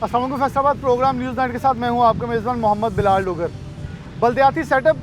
अस्सलाम वालेकुम। Faisalabad programme news night के साथ मैं हूं आपका मेज़बान मोहम्मद बिलाल डोगर। बलदियाती सेटअप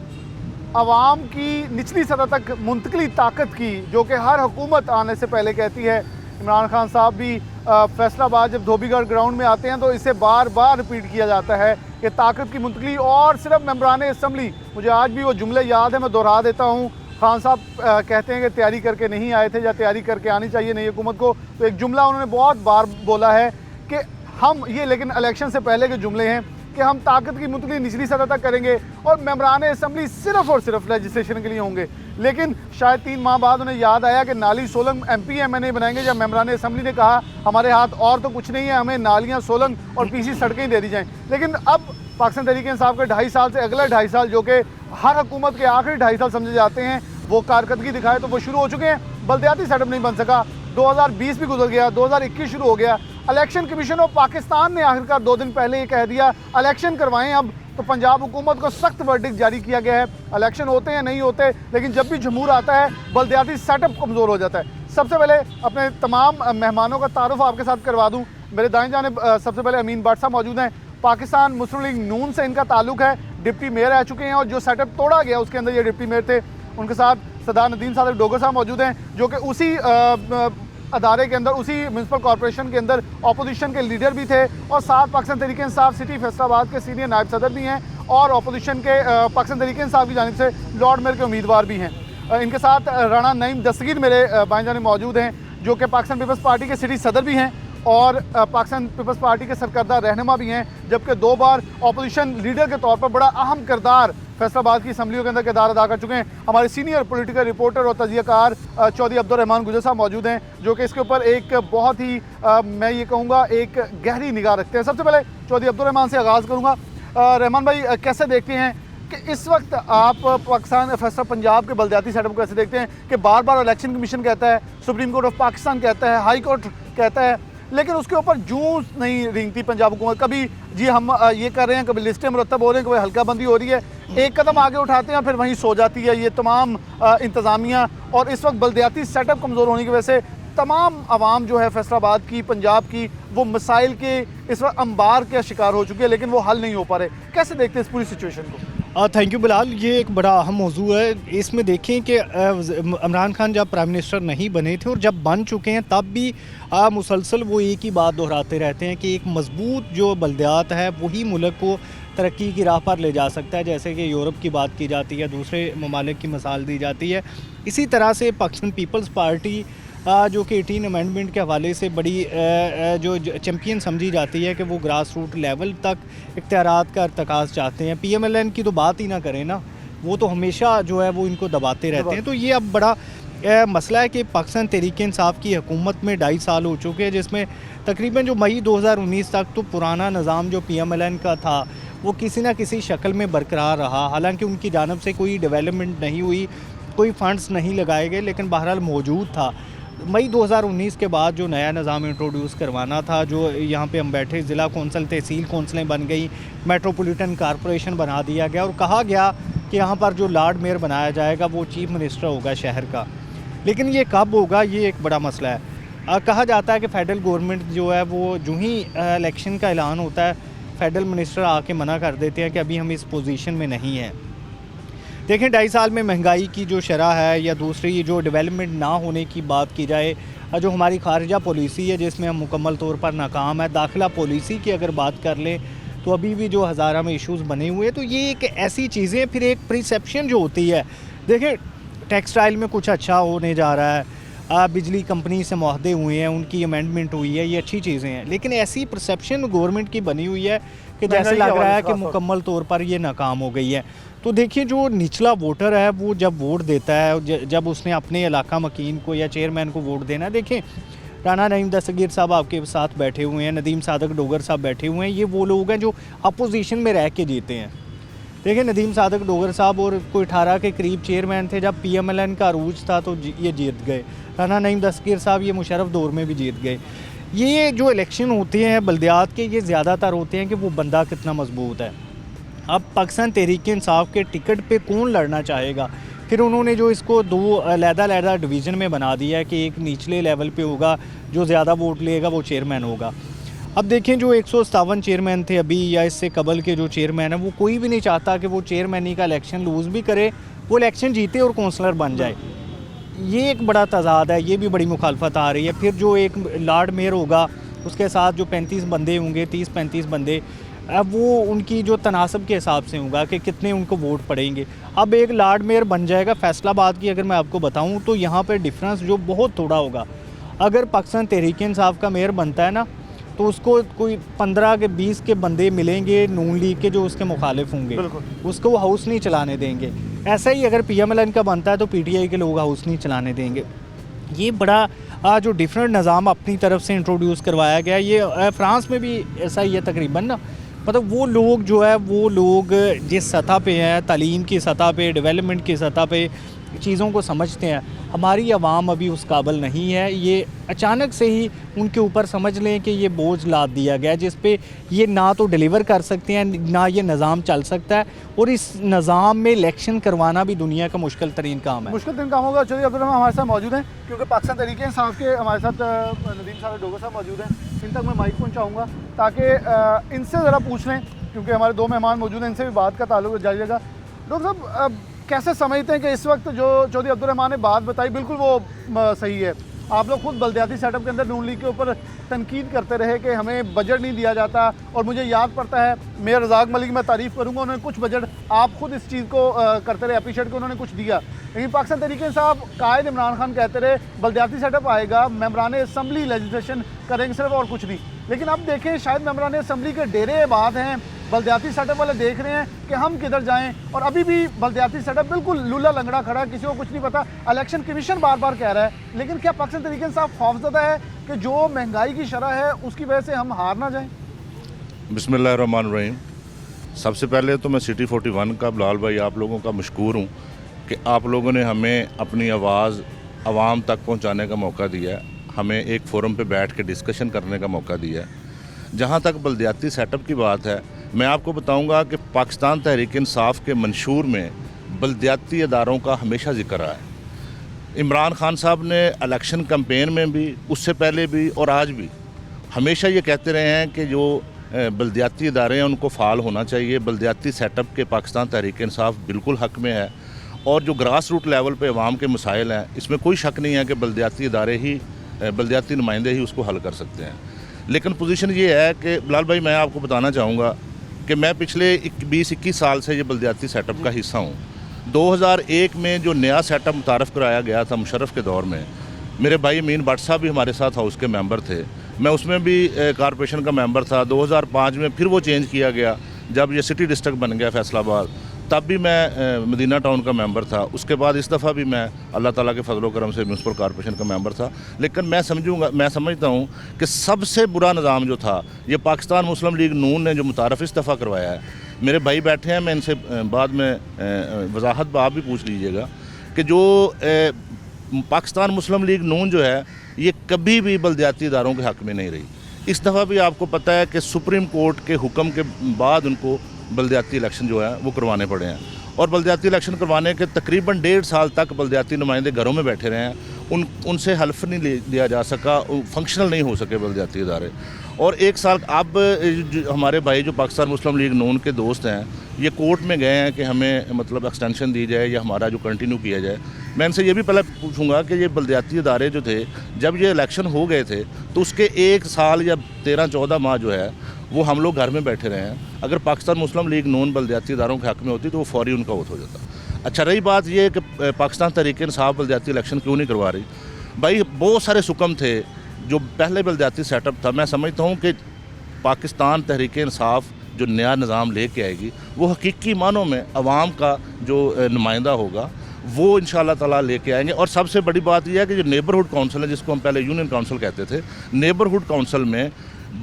आवाम की निचली सतह तक मुंतकली ताकत की, जो कि हर हुकूमत आने से पहले कहती है। इमरान खान साहब भी फैसलाबाद जब धोबीगढ़ ग्राउंड में आते हैं तो इसे बार बार रिपीट किया जाता है कि ताकत की मुंतकली और सिर्फ मेंबरान असम्बली। मुझे आज भी वो जुमले याद है, मैं दोहरा देता हूँ। खान साहब कहते हैं कि तैयारी करके नहीं आए थे या तैयारी करके आनी चाहिए नई हुकूमत को। तो एक जुमला उन्होंने बहुत बार बोला है कि हम ये, लेकिन इलेक्शन से पहले के जुमले हैं कि हम ताकत की मुंतकली निचली सतह तक करेंगे और मेंबरान असम्बली सिर्फ और सिर्फ लेजिस्लेशन के लिए होंगे। लेकिन शायद 3 माह बाद उन्हें याद आया कि नाली सोलंग MP MNA बनाएंगे, जब मेंबरान असम्बली ने कहा हमारे हाथ और तो कुछ नहीं है, हमें नालियाँ सोलंग और PC सड़कें ही दे दी जाएँ। लेकिन अब पाकिस्तान तहरीक-ए-इंसाफ के 2.5 साल से अगले 2.5 साल, जो कि हर हुकूमत के आखिरी 2.5 साल समझे जाते हैं, वो कारकर्दगी दिखाए तो वो शुरू हो चुके हैं। बलदियाती सेटअप नहीं बन सका, 2020 भी गुजर गया, 2021 शुरू हो गया। इलेक्शन कमीशन ऑफ पाकिस्तान ने आखिरकार 2 दिन पहले ये कह दिया इलेक्शन करवाएं अब। तो पंजाब हुकूमत को सख्त वर्डिक्ट जारी किया गया है। इलेक्शन होते हैं नहीं होते, लेकिन जब भी जमहूर आता है बलदियाती सेटअप कमज़ोर हो जाता है। सबसे पहले अपने तमाम मेहमानों का तारुफ आपके साथ करवा दूँ। मेरे दाएं जानिब सबसे पहले अमीन भट्ट साहब मौजूद हैं। पाकिस्तान मुस्लिम लीग नून से इनका ताल्लुक है, डिप्टी मेयर रह चुके हैं और जो सेटअप तोड़ा गया उसके अंदर ये डिप्टी मेयर थे। उनके साथ सरदार नदीम सादक डोगर साहब मौजूद हैं, जो कि उसी अदारे के अंदर, उसी म्यूनसिपल कॉरपोरेशन के अंदर अपोजिशन के लीडर भी थे। और साथ पाकिस्तान तहरीक-ए-इंसाफ सिटी फैसलाबाद के सीनियर नायब सदर भी हैं और अपोजिशन के पाकिस्तान तहरीक-ए-इंसाफ की जानिब से लॉर्ड मेयर के उम्मीदवार भी हैं। इनके साथ राणा नईम दस्तगीर मेरे बाएं जानिब मौजूद हैं, जो कि पाकिस्तान पीपल्स पार्टी के सिटी सदर भी हैं और पाकिस्तान पीपल्स पार्टी के सरकर्दा रहनुमा भी हैं, जबकि 2 बार अपोजिशन लीडर के तौर पर बड़ा अहम किरदार फैसलाबाद की असम्बलियों के अंदर किरदार अदा कर चुके हैं। हमारे सीनियर पॉलिटिकल रिपोर्टर और तजियाकार चौधरी अब्दुर्रहमान गुजर साहब मौजूद हैं, जो कि इसके ऊपर एक बहुत ही मैं ये कहूँगा एक गहरी निगाह रखते हैं। सबसे पहले चौधरी अब्दुर्रहमान से आगाज़ करूँगा। रहमान भाई, कैसे देखते हैं कि इस वक्त आप पाकिस्तान फैसला पंजाब के बलदियाती सेटअप को कैसे देखते हैं कि बार बार इलेक्शन कमीशन कहता है, सुप्रीम कोर्ट ऑफ पाकिस्तान कहता है, हाई कोर्ट कहता है, लेकिन उसके ऊपर जूं नहीं रेंगती पंजाब हुकूमत। कभी जी हम ये कर रहे हैं, कभी लिस्टें मुरतब हो रहे हैं, कभी हल्काबंदी हो रही है, एक कदम आगे उठाते हैं फिर वहीं सो जाती है ये तमाम इंतज़ामिया। और इस वक्त बलदियाती सेटअप कमज़ोर होने की वजह से तमाम आवाम जो है फैसलाबाद की, पंजाब की, वो मसाइल के इस वक्त अंबार का शिकार हो चुकी है, लेकिन वो हल नहीं हो पा रहे। कैसे देखते हैं इस पूरी सिचुएशन को? Thank you Bilal. ये एक बड़ा अहम मौजू है। इसमें देखें कि इमरान खान जब प्राइम मिनिस्टर नहीं बने थे और जब बन चुके हैं तब भी मुसलसल वो एक ही बात दोहराते रहते हैं कि एक मजबूत जो बलदियात है वही मुल्क को तरक्की की राह पर ले जा सकता है। जैसे कि यूरोप की बात की जाती है, दूसरे ममालिक की मिसाल दी जाती है, इसी तरह से पाकिस्तान पीपल्स पार्टी जो कि 18 अमेंडमेंट के हवाले से बड़ी जो चैम्पियन समझी जाती है कि वो ग्रास रूट लेवल तक इख्तियारात का इर्तिकाज़ चाहते हैं। PMLN की तो बात ही ना करें ना, वो तो हमेशा जो है वो इनको दबाते रहते हैं। तो ये अब बड़ा मसला है कि पाकिस्तान तहरीक-ए-इंसाफ की हुकूमत में 2.5 साल हो चुके हैं, जिसमें तकरीबन जो मई 2019 तक तो पुराना निज़ाम जो PMLN का था वो किसी न किसी शक्ल में बरकरार रहा। हालांकि उनकी जानब से कोई डेवलपमेंट नहीं हुई, कोई फ़ंड्स नहीं लगाए गए, लेकिन बहरहाल मौजूद था। मई 2019 के बाद जो नया निज़ाम इंट्रोड्यूस करवाना था, जो यहाँ पे हम बैठे, ज़िला कौंसल तहसील कौंसलें बन गई, मेट्रोपॉलिटन कॉरपोरेशन बना दिया गया और कहा गया कि यहाँ पर जो लॉर्ड मेयर बनाया जाएगा वो चीफ मिनिस्टर होगा शहर का। लेकिन ये कब होगा, ये एक बड़ा मसला है। कहा जाता है कि फ़ेडरल गवर्नमेंट जो है वो जो ही इलेक्शन का ऐलान होता है, फ़ेडरल मिनिस्टर आके मना कर देते हैं कि अभी हम इस पोजीशन में नहीं हैं। देखें, 2.5 साल में महंगाई की जो शरह है या दूसरी जो डेवलपमेंट ना होने की बात की जाए, जो हमारी खारजा पॉलिसी है जिसमें हम मुकम्मल तौर पर नाकाम है, दाखिला पॉलिसी की अगर बात कर लें तो अभी भी जो हज़ारा में इश्यूज़ बने हुए हैं। तो ये एक ऐसी चीज़ें, फिर एक परसेप्शन जो होती है। देखें, टेक्सटाइल में कुछ अच्छा होने जा रहा है, बिजली कंपनी से मुआहदे हुए हैं, उनकी अमेंडमेंट हुई है, ये अच्छी चीज़ें हैं, लेकिन ऐसी परसेप्शन गवर्नमेंट की बनी हुई है कि जैसे लग रहा है कि मुकम्मल तौर पर ये नाकाम हो गई है। तो देखिए, जो निचला वोटर है वो जब वोट देता है, जब उसने अपने इलाका मकीन को या चेयरमैन को वोट देना है, देखें राणा नईम दस्तगीर साहब आपके साथ बैठे हुए हैं, नदीम सादक डोगर साहब बैठे हुए हैं, ये वो लोग हैं जो अपोजिशन में रह के जीते हैं। देखिए, नदीम सादक डोगर साहब और कोई 18 के करीब चेयरमैन थे, जब PMLN का अरूज था तो ये जीत गए। राणा नईम दस्तगीर साहब ये मुशर्रफ दौर में भी जीत गए। ये जो इलेक्शन होते हैं बल्दियात के, ये ज़्यादातर होते हैं कि वो बंदा कितना मजबूत है। अब पाकिस्तान तहरीक-ए-इंसाफ के टिकट पे कौन लड़ना चाहेगा? फिर उन्होंने जो इसको 2 अलहदा डिवीज़न में बना दिया है कि एक निचले लेवल पे होगा, जो ज़्यादा वोट लेगा वो चेयरमैन होगा। अब देखें जो 157 चेयरमैन थे अभी या इससे कबल के जो चेयरमैन हैं, वो कोई भी नहीं चाहता कि वो चेयरमैनी का इलेक्शन लूज़ भी करे, वो इलेक्शन जीते और कौंसलर बन जाए। ये एक बड़ा तज़ाद है, ये भी बड़ी मुखालफत आ रही है। फिर जो एक लॉर्ड मेयर होगा उसके साथ जो 35 बंदे होंगे, 30-35 बंदे, अब वो उनकी जो तनासब के हिसाब से होगा कि कितने उनको वोट पड़ेंगे। अब एक लॉर्ड मेयर बन जाएगा फैसलाबाद की, अगर मैं आपको बताऊं तो यहाँ पर डिफरेंस जो बहुत थोड़ा होगा। अगर पाकिस्तान तहरीक इंसाफ का मेयर बनता है ना, तो उसको कोई 15 के 20 के बंदे मिलेंगे नून लीग के जो उसके मुखालिफ होंगे, उसको वो हाउस नहीं चलाने देंगे। ऐसा ही अगर PMLN का बनता है तो PTI के लोग हाउस नहीं चलाने देंगे। ये बड़ा जो डिफरेंट निज़ाम अपनी तरफ से इंट्रोड्यूस करवाया गया, ये फ्रांस में भी ऐसा ही है तकरीबन ना। मतलब वो लोग जो है, वो लोग जिस सतह पे हैं, तालीम की सतह पे, डेवलपमेंट की सतह पे चीज़ों को समझते हैं, हमारी आवाम अभी उस काबिल नहीं है। ये अचानक से ही उनके ऊपर समझ लें कि ये बोझ लाद दिया गया जिस पे ये ना तो डिलीवर कर सकते हैं, ना ये निज़ाम चल सकता है, और इस निज़ाम में इलेक्शन करवाना भी दुनिया का मुश्किल तरीन काम है। मुश्किल तरीन काम होगा। चलिए अब्दुल रहमान हमारे साथ मौजूद हैं, क्योंकि पाकिस्तान तहरीक इंसाफ के हमारे साथ नदीम साहब डोगर साहब मौजूद हैं। इन तक मैं माइक पहुँचाऊँगा ताकि इनसे ज़रा पूछ लें, क्योंकि हमारे दो मेहमान मौजूद हैं, इनसे भी बात का ताल्लुक जारी रहेगा। डॉक्टर साहब, कैसे समझते हैं कि इस वक्त जो चौधरी अब्दुल रहमान ने बात बताई बिल्कुल वो सही है? आप लोग खुद बल्दियाती सेटअप के अंदर नून लीग के ऊपर तनकीद करते रहे कि हमें बजट नहीं दिया जाता, और मुझे याद पड़ता है मेयर रज़ाक मलिक, मैं तारीफ़ करूंगा, उन्होंने कुछ बजट, आप खुद इस चीज़ को करते रहे, अप्रीशिएट कि उन्होंने कुछ दिया। लेकिन पाकिस्तान तहरीक इंसाफ कायद इमरान खान कहते रहे बल्दियाती सेटअप आएगा, मेम्बरान असम्बली लेजिस्लेशन करेंगे सिर्फ, और कुछ नहीं। लेकिन अब देखें, शायद मेम्बरान असम्बली के डेरे आबाद हैं, बल्दियाती सेटअप वाले देख रहे हैं कि हम किधर जाएं, और अभी भी बल्दियाती सेटअप बिल्कुल लूला लंगड़ा खड़ा है, किसी को कुछ नहीं पता। इलेक्शन कमीशन बार बार कह रहा है, लेकिन क्या पाकिस्तान तहरीक इंसाफ खौफजदा है कि जो महंगाई की शरह है उसकी वजह से हम हार ना जाएं? बिस्मिल्लाहिर्रहमानिर्रहीम। सबसे पहले तो मैं सिटी 41 का बिलाल भाई आप लोगों का मशकूर हूँ कि आप लोगों ने हमें अपनी आवाज़ आवाम तक पहुँचाने का मौका दिया है, हमें एक फोरम पे बैठ के डिस्कशन करने का मौका दिया है। जहाँ तक बल्दियाती सेटअप की बात है, मैं आपको बताऊंगा कि पाकिस्तान तहरीक इंसाफ के मंशूर में बल्दियाती अदारों का हमेशा जिक्र आया है। इमरान खान साहब ने इलेक्शन कैंपेन में भी, उससे पहले भी और आज भी हमेशा ये कहते रहे हैं कि जो बल्दियाती इदारे हैं उनको फ़ाल होना चाहिए। बल्दियाती सेटअप के पाकिस्तान तहरीक इंसाफ बिल्कुल हक़ में है, और जो ग्रास रूट लेवल पे अवाम के मसाइल हैं, इसमें कोई शक नहीं है कि बल्दियाती इदारे ही, बल्दियाती नुमाइंदे ही उसको हल कर सकते हैं। लेकिन पोजीशन ये है कि बिलाल भाई, मैं आपको बताना चाहूँगा कि मैं पिछले 20-21 साल से ये बल्दियाती सेटअप का हिस्सा हूँ। 2001 में जो नया सेटअप मुतारफ़ कराया गया था मुशर्रफ के दौर में, मेरे भाई अमीन भट्ट साहब भी हमारे साथ हाउस के मेंबर थे, मैं उसमें भी कॉरपोरेशन का मेंबर था। 2005 में फिर वो चेंज किया गया जब ये सिटी डिस्ट्रिक्ट बन गया फैसलाबाद, तब भी मैं मदीना टाउन का मेंबर था। उसके बाद इस दफ़ा भी मैं अल्लाह ताला के फजलो करम से म्यूनसिपल कॉरपोरेशन का मेंबर था। लेकिन मैं समझता हूँ कि सबसे बुरा निज़ाम जो था, ये पाकिस्तान मुस्लिम लीग नून ने जो मुतारफ़ इस दफ़ा करवाया है। मेरे भाई बैठे हैं, मैं इनसे बाद में वजाहत आप भी पूछ लीजिएगा कि जो पाकिस्तान मुस्लिम लीग नून जो है, ये कभी भी बल्दियाती इदारों के हक़ में नहीं रही। इस दफ़ा भी आपको पता है कि सुप्रीम कोर्ट के हुक्म के बाद उनको बल्दियाती इलेक्शन जो है वो करवाने पड़े हैं, और बल्दियाती इलेक्शन करवाने के तकरीबन 1.5 साल तक बल्दियाती नुमाइंदे घरों में बैठे रहे हैं। उनसे हल्फ नहीं लिया जा सका, फंक्शनल नहीं हो सके बल्दियाती इदारे। और 1 साल अब हमारे भाई जो पाकिस्तान मुस्लिम लीग नून के दोस्त हैं, ये कोर्ट में गए हैं कि हमें मतलब एक्सटेंशन दी जाए या हमारा जो कंटिन्यू किया जाए। मैं इनसे ये भी पहले पूछूंगा कि ये बल्दियाती इदारे जो थे, जब ये इलेक्शन हो गए थे तो उसके 1 साल या 13-14 माह जो है वो हम लोग घर में बैठे रहे हैं। अगर पाकिस्तान मुस्लिम लीग नून बल्दियाती इदारों के हक़ में होती तो वो फौरी उनका वोट हो जाता। अच्छा, रही बात ये कि पाकिस्तान तहरीक इंसाफ बल्दियाती इलेक्शन क्यों नहीं करवा रही, भाई बहुत सारे सुकम थे जो पहले बल्दियाती सेटअप था। मैं समझता हूँ कि पाकिस्तान तहरीक इंसाफ जो नया निज़ाम लेके आएगी, वो हकीकी मानों में अवाम का जो नुमाइंदा होगा वो इंशाअल्लाह ताला लेके आएंगे। और सबसे बड़ी बात यह है कि जो नेबरहुड काउंसिल है, जिसको हम पहले यूनियन काउंसिल कहते थे, नेबरहुड काउंसिल में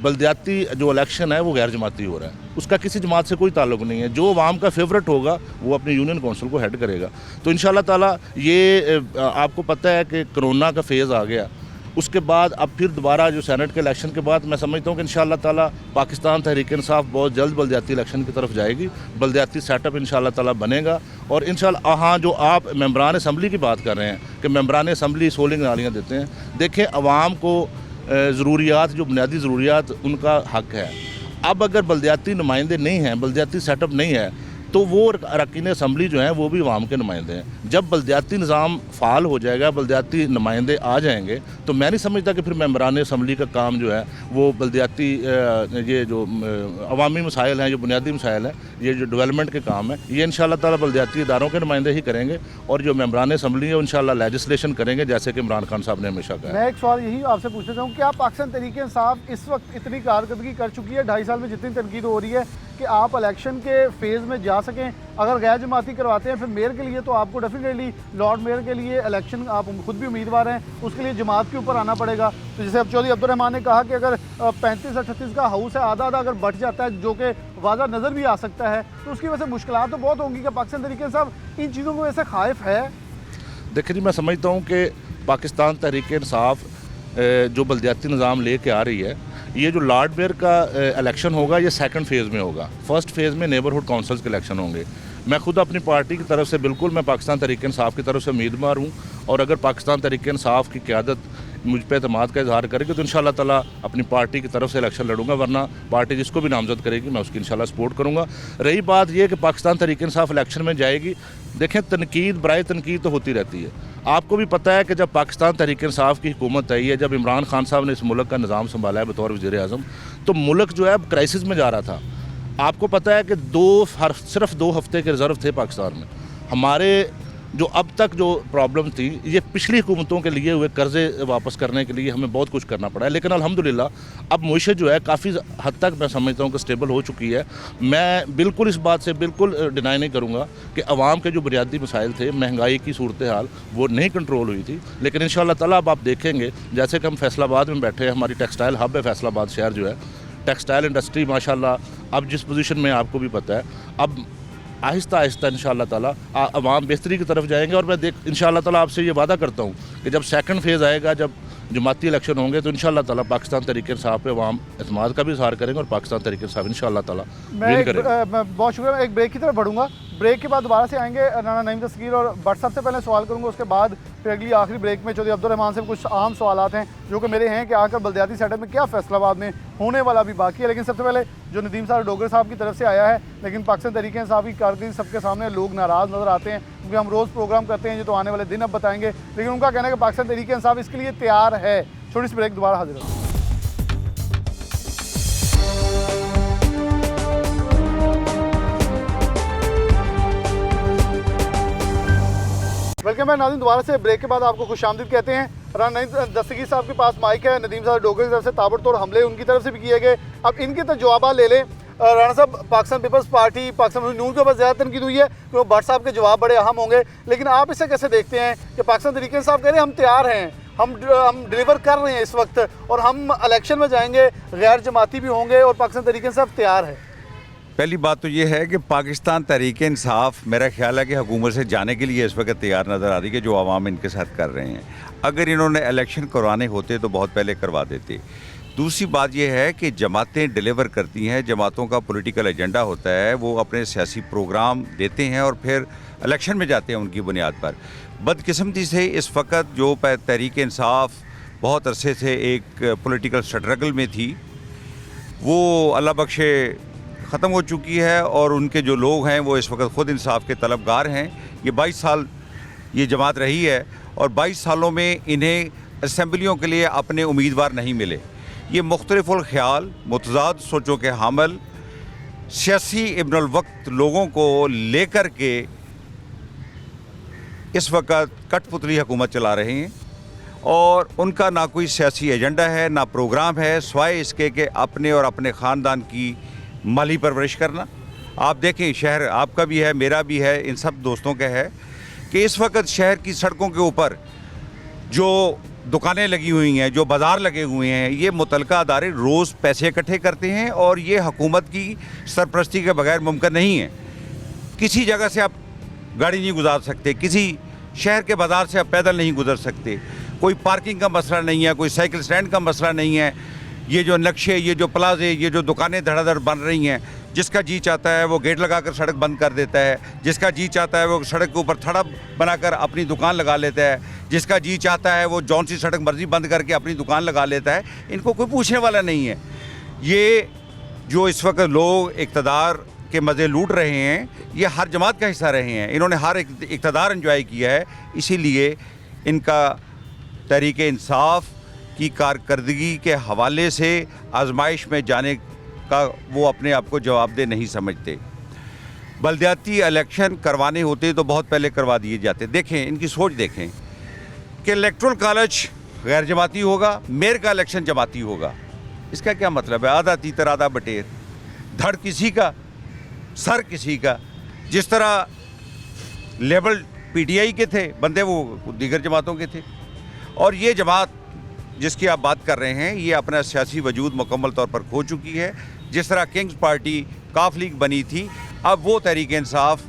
बल्दियाती जो इलेक्शन है वो गैर जमाती हो रहा है, उसका किसी जमात से कोई ताल्लुक नहीं है। जो अवाम का फेवरेट होगा वो अपनी यूनियन काउंसिल को हेड करेगा। तो इंशाअल्लाह ताला ये आपको पता है कि कोरोना का फेज़ आ गया, उसके बाद अब फिर दोबारा जो सेनेट के इलेक्शन के बाद मैं समझता हूँ कि इंशाअल्लाह ताला पाकिस्तान तहरीक इंसाफ बहुत जल्द बल्दियाती इलेक्शन की तरफ जाएगी, बल्दियाती सेटअप इंशाअल्लाह ताला बनेगा। और इंशाअल्लाह हाँ, जो आप मेम्बरान असम्बली की बात कर रहे हैं कि मेम्बरान असम्बली सोलिंग नालियाँ देते हैं, देखें अवाम को ज़रूरियात जो बुनियादी ज़रूरियात उनका हक है। अब अगर बल्दियाती नुमाइंदे नहीं हैं, बल्दियाती सेटअप नहीं है, तो वो अरकान असम्बली जो हैं वो भी अवाम के नुमाइंदे हैं। जब बल्दियाती निज़ाम फ़ाल हो जाएगा, बल्दियाती नुमाइंदे आ जाएंगे, तो मैं नहीं समझता कि फिर मेंबरान असम्बली का काम जो है वो बल्दियाती ये जो अवामी मसाइल हैं, जो बुनियादी मसाइल हैं, ये जो डेवलपमेंट के काम है, ये इंशाअल्लाह ताला बल्दियाती इदारों के नुमाइंदे ही करेंगे। और जो मेंबरान असम्बली है इंशाअल्लाह लेजिस्लेशन करेंगे, जैसे कि इमरान खान साहब ने हमेशा कहा। मैं एक सवाल यही आपसे पूछना चाहूँ, क्या पाकिस्तान तहरीक इंसाफ इस वक्त इतनी कारकर्दगी कर चुकी है 2.5 साल में जितनी तनकीद हो रही है कि आप इलेक्शन के फेज़ में जा सकें? अगर गैर जमाती करवाते हैं फिर मेयर के लिए तो आपको डेफिनेटली लॉर्ड मेयर के लिए इलेक्शन आप खुद भी उम्मीदवार हैं, उसके लिए जमात के ऊपर आना पड़ेगा। तो जैसे अब चौधरी अब्दुर्रहमान ने कहा कि अगर 35-38 का हाउस है, आधा आधा अगर बढ़ जाता है, जो कि वाज़ा नज़र भी आ सकता है, तो उसकी वजह से मुश्किलात तो बहुत होंगी। कि पाकिस्तान तहरीक इंसाफ इन चीज़ों को वैसे खाइफ है? देखिए जी, मैं समझता हूँ कि पाकिस्तान तहरीक इंसाफ जो बल्दियाती निज़ाम लेके आ रही है, ये जो लॉर्ड मेयर का इलेक्शन होगा ये सेकंड फेज़ में होगा। फर्स्ट फेज़ में नेबरहुड काउंसिल्स के इलेक्शन होंगे। मैं खुद अपनी पार्टी की तरफ से बिल्कुल मैं पाकिस्तान तहरीक इंसाफ की तरफ से उम्मीदवार हूँ, और अगर पाकिस्तान तहरीक इंसाफ की क़यादत मुझ पर एतमाद का इजहार करेगी तो इंशाअल्लाह ताला अपनी पार्टी की तरफ से इलेक्शन लड़ूंगा, वरना पार्टी जिसको भी नामजद करेगी मैं उसकी इंशाअल्लाह सपोर्ट करूँगा। रही बात यह कि पाकिस्तान तहरीक इंसाफ इलेक्शन में जाएगी, देखें तनकीद बराए तनकीद तो होती रहती है। आपको भी पता है कि जब पाकिस्तान तहरीक इंसाफ की हुकूमत आई है, जब इमरान खान साहब ने इस मुल्क का निज़ाम संभाला है बतौर वज़ीर-ए-आज़म, तो मुल्क जो है अब क्राइसिस में जा रहा था। आपको पता है कि सिर्फ 2 हफ्ते के रिज़र्व थे पाकिस्तान में। हमारे जो अब तक जो प्रॉब्लम थी, ये पिछली हुकूमतों के लिए हुए कर्ज़े वापस करने के लिए हमें बहुत कुछ करना पड़ा है, लेकिन अल्हम्दुलिल्लाह अब मुईशत जो है काफ़ी हद तक मैं समझता हूँ कि स्टेबल हो चुकी है। मैं बिल्कुल इस बात से बिल्कुल डिनाई नहीं करूँगा कि अवाम के जो बुनियादी मसाइल थे, महंगाई की सूरत हाल, वो नहीं कंट्रोल हुई थी। लेकिन इंशाअल्लाह ताला अब आप देखेंगे, जैसे कि हम फैसलाबाद में बैठे हैं, हमारी टेक्सटाइल हब है फैसलाबाद शहर जो है, टेक्सटाइल इंडस्ट्री माशाल्लाह अब जिस पोजीशन में आपको भी पता है, अब आहिस्ता आहिस्ता इंशाअल्लाह ताला अवाम बेहतरी की तरफ जाएंगे। और मैं इंशाअल्लाह ताला आपसे ये वादा करता हूँ कि जब सेकंड फेज़ आएगा, जब जमाती इलेक्शन होंगे, तो इंशाअल्लाह ताला पाकिस्तान तहरीक इंसाफ पे अवाम एतमाद का भी इज़हार करेंगे और पाकिस्तान तहरीक इंसाफ इंशाअल्लाह ताला विन करेंगे। मैं बहुत शुक्रिया। मैं एक ब्रेक की तरफ बढ़ूंगा, ब्रेक के बाद दोबारा से आएंगे राना नईम दस्तगीर और भट्ट साहब से पहले सवाल करूंगा, उसके बाद फिर अगली आखिरी ब्रेक में चौधरी अब्दुर्रहमान से कुछ अहम सवालात हैं जो कि मेरे हैं कि आकर बल्दियाती सेटअप में क्या फैसलाबाद में होने वाला भी बाकी है। लेकिन सबसे पहले जो नदीम साहब डोगर साहब की तरफ से आया है, लेकिन पाकिस्तान तहरीक इंसाफ की कारकर्दगी सबके सामने लोग नाराज़ नज़र आते हैं, क्योंकि हम रोज़ प्रोग्राम करते हैं, ये तो आने वाले दिन अब बताएंगे। लेकिन उनका कहना है कि पाकिस्तान तहरीक इंसाफ इसके लिए तैयार है। छोटी सी ब्रेक, दोबारा हाजिर होगा। वेलकम है नाज़रीन, दोबारा से ब्रेक के बाद आपको खुशामदीद कहते हैं। राना नईम दस्तगीर साहब के पास माइक है, नदीम साहब डोगर की तरफ से ताबड़तोड़ हमले उनकी तरफ से भी किए गए। अब इनके तो जवाब ले लें। राना साहब, पाकिस्तान पीपल्स पार्टी, पाकिस्तान मुस्लिम नून के ऊपर ज़्यादा तनकीद हुई है कि वो भट्ट साहब के जवाब बड़े अहम होंगे, लेकिन आप इसे कैसे देखते हैं कि पाकिस्तान तहरीक इंसाफ कह रहे हैं हम तैयार हैं, हम डिलीवर कर रहे हैं इस वक्त, और हम इलेक्शन में जाएंगे, गैर जमाती भी होंगे, और पाकिस्तान तहरीक इंसाफ तैयार है? पहली बात तो ये है कि पाकिस्तान तहरीक इंसाफ मेरा ख्याल है कि हुकूमत से जाने के लिए इस वक्त तैयार नज़र आ रही है, जो आवाम इनके साथ कर रहे हैं। अगर इन्होंने इलेक्शन करवाने होते तो बहुत पहले करवा देते। दूसरी बात यह है कि जमातें डिलीवर करती हैं, जमातों का पॉलिटिकल एजेंडा होता है, वो अपने सियासी प्रोग्राम देते हैं और फिर इलेक्शन में जाते हैं उनकी बुनियाद पर। बदकिस्मती से इस वक्त जो तहरीक इंसाफ बहुत अरसे से एक पॉलिटिकल स्ट्रगल में थी, वो अल्लाह बख्शे ख़त्म हो चुकी है, और उनके जो लोग हैं वो इस वक्त ख़ुद इंसाफ के तलबगार हैं। ये 22 साल ये जमात रही है, और 22 सालों में इन्हें असम्बलियों के लिए अपने उम्मीदवार नहीं मिले। ये मुख्तलिफ़ुल ख़याल, मुतज़ाद सोचों के हामिल, सियासी इब्नुल वक्त लोगों को लेकर के इस वक्त कठपुतली हुकूमत चला रहे हैं, और उनका ना कोई सियासी एजेंडा है, ना प्रोग्राम है, सिवाय इसके कि अपने और अपने ख़ानदान की माली परवरिश करना। आप देखें, शहर आपका भी है, मेरा भी है, इन सब दोस्तों का है कि इस वक्त शहर की सड़कों के ऊपर जो दुकानें लगी हुई हैं, जो बाज़ार लगे हुए हैं, ये मुतलका अदारे रोज़ पैसे इकट्ठे करते हैं, और ये हुकूमत की सरपरस्ती के बगैर मुमकिन नहीं है। किसी जगह से आप गाड़ी नहीं गुजार सकते, किसी शहर के बाज़ार से आप पैदल नहीं गुजर सकते, कोई पार्किंग का मसला नहीं है, कोई साइकिल स्टैंड का मसला नहीं है। ये जो नक्शे, ये जो प्लाजे, ये जो दुकानें धड़ाधड़ बन रही हैं, जिसका जी चाहता है वो गेट लगाकर सड़क बंद कर देता है, जिसका जी चाहता है वो सड़क के ऊपर थड़ा बनाकर अपनी दुकान लगा लेता है। जिसका जी चाहता है वो जौन सी सड़क मर्जी बंद करके अपनी दुकान लगा लेता है। इनको कोई पूछने वाला नहीं है। ये जो इस वक्त लोग इक़्तिदार के मज़े लूट रहे हैं, ये हर जमात का हिस्सा रहे हैं। इन्होंने हर एक इक़्तिदार एंजॉय किया है, इसीलिए इनका तहरीक इंसाफ की कारकर्दगी के हवाले से आजमाइश में जाने का वो अपने आप को जवाबदेह नहीं समझते। बल्दियाती इलेक्शन करवाने होते तो बहुत पहले करवा दिए जाते। देखें, इनकी सोच देखें कि इलेक्टोरल कॉलेज गैर जमाती होगा, मेयर का इलेक्शन जमाती होगा। इसका क्या मतलब है? आधा तीतर आधा बटेर, धड़ किसी का सर किसी का। जिस तरह लेबल पीटीआई के थे बंदे, वो दीगर जमातों के थे। और ये जमात जिसकी आप बात कर रहे हैं, ये अपना सियासी वजूद मुकम्मल तौर पर खो चुकी है। जिस तरह किंग्स पार्टी काफ लीग बनी थी, अब वो तहरीक इंसाफ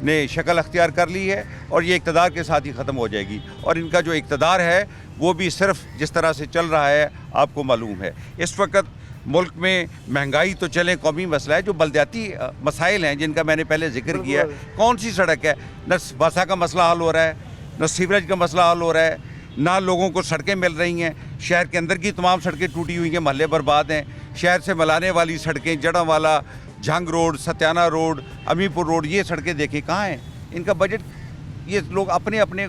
ने शक्ल अख्तियार कर ली है और ये इक़्तिदार के साथ ही ख़त्म हो जाएगी। और इनका जो इक़्तिदार है वो भी सिर्फ जिस तरह से चल रहा है आपको मालूम है। इस वक्त मुल्क में महंगाई तो चले कौमी मसला है, जो बल्दियाती मसाइल हैं जिनका मैंने पहले जिक्र किया, कौन सी सड़क है? न वासा का मसला हल हो रहा है, न सीवरेज का मसला हल हो रहा है, ना लोगों को सड़कें मिल रही हैं। शहर के अंदर की तमाम सड़कें टूटी हुई हैं, महल्ले बर्बाद हैं। शहर से मिलाने वाली सड़कें, Jaranwala, Jhang road, Satiana road, Aminpur road, ये सड़कें देखें कहाँ हैं। इनका बजट, ये लोग अपने अपने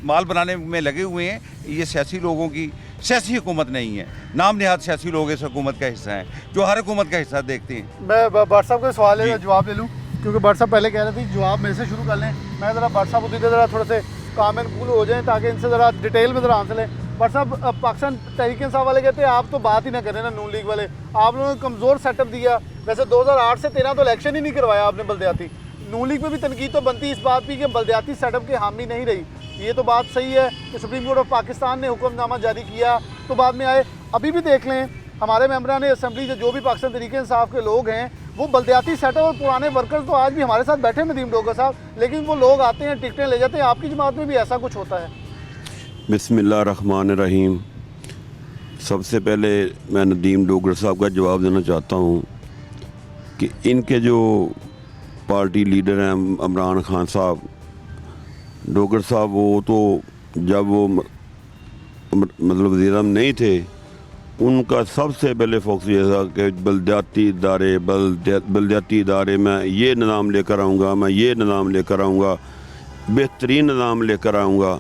माल बनाने में लगे हुए हैं। ये सियासी लोगों की सियासी हुकूमत नहीं है, नाम निहाद सियासी लोग इस हुकूमत का हिस्सा हैं, जो हर हुकूमत का हिस्सा देखते हैं। मैं भट्ट साहब के सवाल का जवाब ले लूँ, क्योंकि भट्ट साहब पहले कह रहे थे जवाब मेरे से शुरू कर लें। मैं ज़रा भट्ट साहब उधर ज़रा थोड़े से काम एंड कूल हो जाएं ताकि इनसे ज़रा डिटेल में ज़रा आंसर लें। भट्ट साहब, पाकिस्तान तहरीक इंसाफ वाले कहते हैं आप तो बात ही ना करें ना, नून लीग वाले, आप लोगों ने कमज़ोर सेटअप दिया। वैसे 2008 से 13 तो इलेक्शन ही नहीं करवाया आपने बल्दियाती। नून लीग पे भी तनकीद तो बनती इस बात की कि बल्दियाती सेटअप के हामी नहीं रही। ये तो बात सही है कि सुप्रीम कोर्ट ऑफ पाकिस्तान ने हुक्मनामा जारी किया तो बाद में आए। अभी भी देख लें, हमारे मेंबरान असेंबली से जो भी पाकिस्तान तहरीक इंसाफ के लोग हैं, वो बल्दियाती सेटअप और पुराने वर्कर्स तो आज भी हमारे साथ बैठे हैं नदीम डोगर साहब, लेकिन वो लोग आते हैं, टिकटें ले जाते हैं। आपकी जमात में भी ऐसा कुछ होता है? बिस्मिल्लाहिर्रहमानिर्रहीम। सबसे पहले मैं नदीम डोगर साहब का जवाब देना चाहता हूँ कि इनके जो पार्टी लीडर हैं इमरान खान साहब, डोगर साहब, वो तो जब वो मतलब वज़ीर-ए-आज़म नहीं थे, उनका सबसे पहले फोकस ये था कि बल्दियाती इदारे मैं ये निज़ाम लेकर आऊँगा, मैं ये निज़ाम लेकर आऊँगा, बेहतरीन निज़ाम लेकर आऊँगा।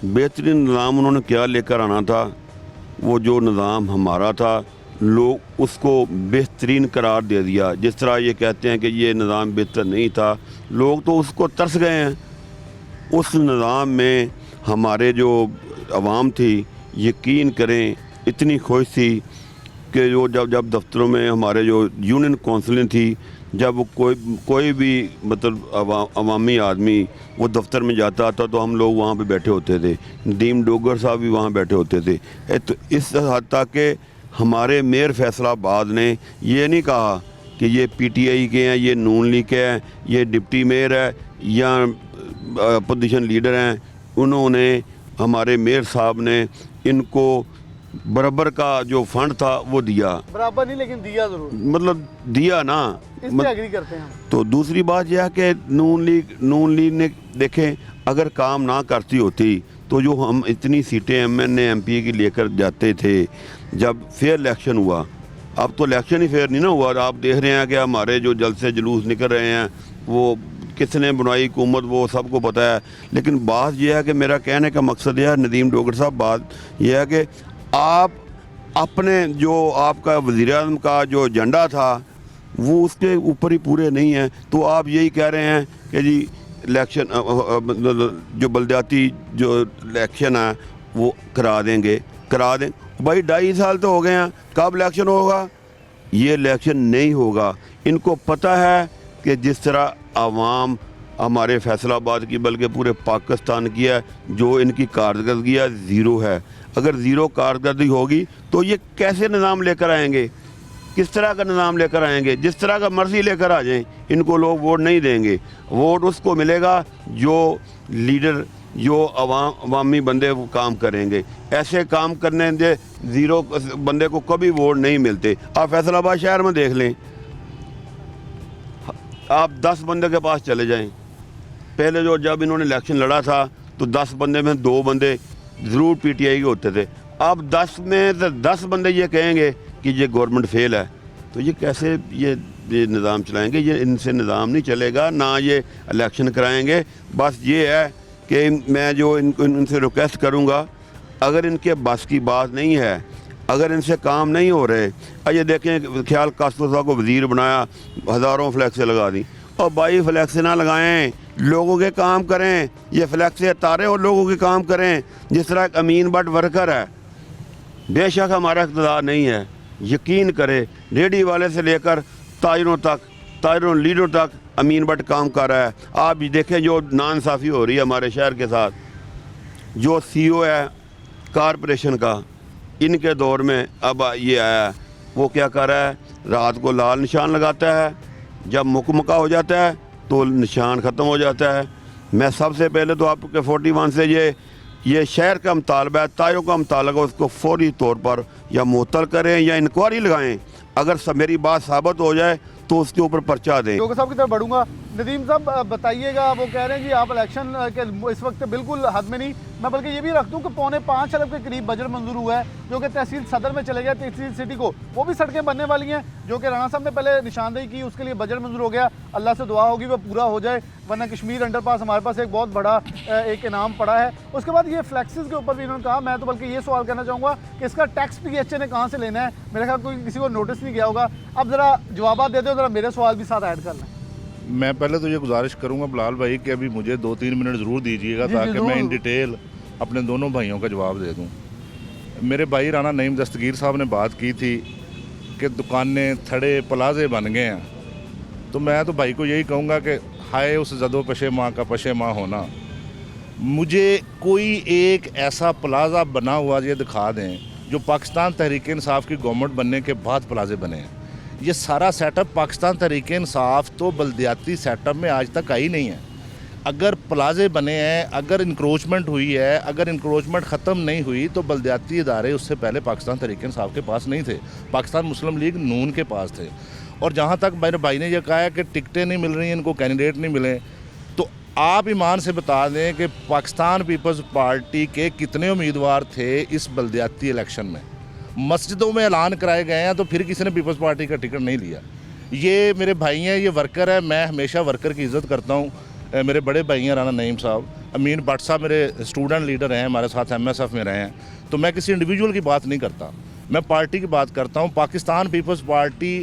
बेहतरीन निज़ाम उन्होंने क्या लेकर आना था? वो जो निज़ाम हमारा था, लोग उसको बेहतरीन करार दे दिया। जिस तरह ये कहते हैं कि ये निज़ाम बेहतर नहीं था, लोग तो उसको तरस गए हैं। उस निज़ाम में हमारे जो अवाम थी, यकीन करें, इतनी खुश थी कि जो जब दफ्तरों में हमारे जो यूनियन काउंसिलें थी, जब कोई भी मतलब अवामी आदमी वो दफ्तर में जाता था तो हम लोग वहाँ पे बैठे होते थे। नदीम डोगर साहब भी वहाँ बैठे होते थे। तो इस हद तक के हमारे मेयर फैसलाबाद ने ये नहीं कहा कि ये पीटीआई के हैं, ये नून लीग के हैं, ये डिप्टी मेयर है या अपोजिशन लीडर हैं। उन्होंने, हमारे मेयर साहब ने इनको बराबर का जो फंड था वो दिया। बराबर नहीं, लेकिन दिया ज़रूर, मतलब दिया ना, इस पे एग्री करते हैं हम। तो दूसरी बात यह है कि नून लीग ने, देखें, अगर काम ना करती होती तो जो हम इतनी सीटें एमएनए एमपी की लेकर जाते थे, जब फेयर इलेक्शन हुआ, अब तो इलेक्शन ही फेयर नहीं ना हुआ। आप देख रहे हैं कि हमारे जो जलसे जुलूस निकल रहे हैं, वो किसने बनाई हुकूमत, वो सबको पता है। लेकिन बात यह है कि मेरा कहने का मकसद यह है, नदीम डोगर साहब, बात यह है कि आप अपने जो आपका वज़ीर-ए-आज़म का जो एजेंडा था वो उसके ऊपर ही पूरे नहीं हैं। तो आप यही कह रहे हैं कि जी इलेक्शन जो बल्दियाती जो इलेक्शन है वो करा दें। भाई 2.5 साल तो हो गए हैं, कब इलेक्शन होगा? ये इलेक्शन नहीं होगा। इनको पता है कि जिस तरह आवाम हमारे फैसलाबाद की, बल्कि पूरे पाकिस्तान की है, जो इनकी कारकर्दगी है ज़ीरो है। अगर ज़ीरो कारकर्दगी होगी तो ये कैसे निज़ाम लेकर आएंगे? किस तरह का निज़ाम लेकर आएंगे? जिस तरह का मर्ज़ी लेकर आ जाएं, इनको लोग वोट नहीं देंगे। वोट उसको मिलेगा जो लीडर, जो अवामी बंदे वो काम करेंगे। ऐसे काम करने दे ज़ीरो बंदे को कभी वोट नहीं मिलते। आप फैसलाबाद शहर में देख लें, आप 10 बंदे के पास चले जाएं। पहले जब इन्होंने इलेक्शन लड़ा था तो 10 बंदे में 2 बंदे ज़रूर पीटीआई के होते थे। अब 10 में तो 10 बंदे ये कहेंगे कि ये गवर्नमेंट फेल है, तो ये कैसे ये निज़ाम चलाएंगे? ये इनसे निज़ाम नहीं चलेगा, ना ये इलेक्शन कराएंगे। बस ये है कि मैं जो इनसे रिक्वेस्ट करूँगा, अगर इनके बस की बात नहीं है, अगर इनसे काम नहीं हो रहे, ये देखें ख्याल कास्तो साहब को वज़ीर बनाया, हज़ारों फ्लैक्सें लगा दी। और भाई फ्लैक्सें ना लगाएं, लोगों के काम करें। ये फ्लैक्सें तारे और लोगों के काम करें। जिस तरह एक अमीन भट्ट वर्कर है, बेशक हमारा इक़्तिदार नहीं है, यकीन करें रेडी वाले से लेकर ताजरों लीडरों तक अमीन भट्ट काम कर रहा है। आप देखें जो नाइंसाफ़ी हो रही है हमारे शहर के साथ, जो सीईओ है कॉरपोरेशन का, इनके दौर में अब ये आया है, वो क्या कर रहा है, रात को लाल निशान लगाता है, जब मुकमका हो जाता है तो निशान ख़त्म हो जाता है। मैं सबसे पहले तो आपके 41 से ये शहर का मुतालबा है, ताजरों का मुतालबा, उसको फौरी तौर पर या मुअत्तल करें या इंक्वायरी लगाएं। अगर मेरी बात साबित हो जाए तो उसके ऊपर पर्चा दें। डॉक्टर साहब की तरफ बढ़ूंगा। नदीम साहब बताइएगा, वो कह रहे हैं जी आप इलेक्शन के इस वक्त बिल्कुल हद में नहीं। मैं बल्कि ये भी रख दूं कि 4.25 अरब के करीब बजट मंजूर हुआ है, जो कि तहसील सदर में चले गया, तहसील सिटी को। वो भी सड़कें बनने वाली हैं, जो कि राणा साहब ने पहले निशानदेही की, उसके लिए बजट मंजूर हो गया। अल्लाह से दुआ होगी वो पूरा हो जाए, वरना कश्मीर अंडरपास हमारे पास एक बहुत बड़ा एक इनाम पड़ा है। उसके बाद ये फ्लैक्सेस के ऊपर भी इन्होंने कहा, मैं तो बल्कि ये सवाल करना चाहूँगा कि इसका टैक्स PHA ने कहाँ से लेना है? मेरे ख्याल कोई किसी को नोटिस नहीं गया होगा। अब ज़रा जवाब दे दो, ज़रा मेरे सवाल भी साथ ऐड कर लें। मैं पहले तो ये गुजारिश करूंगा बिलाल भाई कि अभी मुझे 2-3 मिनट ज़रूर दीजिएगा, ताकि मैं इन डिटेल अपने दोनों भाइयों का जवाब दे दूं। मेरे भाई राणा नईम दस्तगीर साहब ने बात की थी कि दुकानें थड़े प्लाजे बन गए हैं, तो मैं तो भाई को यही कहूँगा कि हाय उस जदो पशेमाँ का पशेमाँ होना। मुझे कोई एक ऐसा प्लाजा बना हुआ ये दिखा दें जो पाकिस्तान तहरीक इंसाफ की गवर्नमेंट बनने के बाद प्लाजे बने हैं। ये सारा सेटअप पाकिस्तान तहरीक इंसाफ तो बल्दियाती सेटअप में आज तक आई नहीं है। अगर प्लाजे बने हैं, अगर इंक्रोचमेंट हुई है, अगर इंक्रोचमेंट ख़त्म नहीं हुई, तो बल्दियाती इदारे उससे पहले पाकिस्तान तहरीक इंसाफ के पास नहीं थे, पाकिस्तान मुस्लिम लीग नून के पास थे। और जहाँ तक मेरे भाई ने यह कहा है कि टिकटें नहीं मिल रही हैं, इनको कैंडिडेट नहीं मिले, तो आप ईमान से बता दें कि पाकिस्तान पीपल्स पार्टी के कितने उम्मीदवार थे इस बल्दियाती इलेक्शन में। मस्जिदों में ऐलान कराए गए हैं, तो फिर किसी ने पीपल्स पार्टी का टिकट नहीं लिया। ये मेरे भाई हैं, ये वर्कर है, मैं हमेशा वर्कर की इज़्ज़त करता हूँ। मेरे बड़े भाई हैं राणा नईम साहब, अमीन भट्ट साहब मेरे स्टूडेंट लीडर हैं, हमारे साथ MSF में रहे हैं। तो मैं किसी इंडिविजुअल की बात नहीं करता, मैं पार्टी की बात करता हूँ। पाकिस्तान पीपल्स पार्टी